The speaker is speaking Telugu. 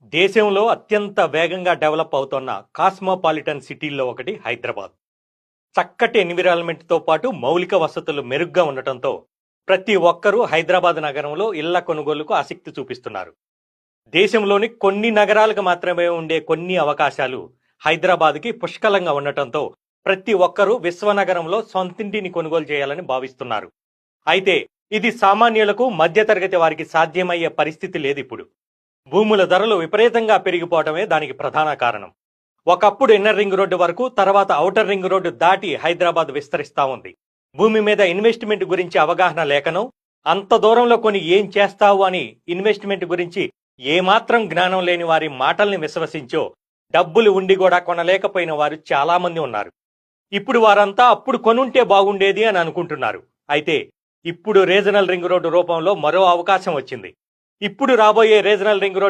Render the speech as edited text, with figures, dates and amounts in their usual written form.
దేశంలో అత్యంత వేగంగా డెవలప్ అవుతున్న కాస్మోపాలిటన్ సిటీల్లో ఒకటి హైదరాబాద్. చక్కటి ఎన్విరాన్మెంట్తో పాటు మౌలిక వసతులు మెరుగ్గా ఉండటంతో ప్రతి ఒక్కరూ హైదరాబాద్ నగరంలో ఇళ్ల కొనుగోలుకు ఆసక్తి చూపిస్తున్నారు. దేశంలోని కొన్ని నగరాలకు మాత్రమే ఉండే కొన్ని అవకాశాలు హైదరాబాద్కి పుష్కలంగా ఉండటంతో ప్రతి ఒక్కరూ విశ్వనగరంలో సొంతింటిని కొనుగోలు చేయాలని భావిస్తున్నారు. అయితే ఇది సామాన్యులకు మధ్యతరగతి వారికి సాధ్యమయ్యే పరిస్థితి లేదు ఇప్పుడు. భూముల ధరలు విపరీతంగా పెరిగిపోవడమే దానికి ప్రధాన కారణం. ఒకప్పుడు ఇన్నర్ రింగ్ రోడ్డు వరకు, తర్వాత ఔటర్ రింగ్ రోడ్డు దాటి హైదరాబాద్ విస్తరిస్తా ఉంది. భూమి మీద ఇన్వెస్ట్మెంట్ గురించి అవగాహన లేకనో, అంత దూరంలో కొని ఏం చేస్తావు అని ఇన్వెస్ట్మెంట్ గురించి ఏమాత్రం జ్ఞానం లేని వారి మాటల్ని విశ్వసించో డబ్బులు ఉండి కూడా కొనలేకపోయిన వారు చాలా మంది ఉన్నారు. ఇప్పుడు వారంతా అప్పుడు కొనుంటే బాగుండేది అని అనుకుంటున్నారు. అయితే ఇప్పుడు రీజనల్ రింగ్ రోడ్డు రూపంలో మరో అవకాశం వచ్చింది. ఇప్పుడు రాబోయే రీజనల్ రింగ్ రోడ్డు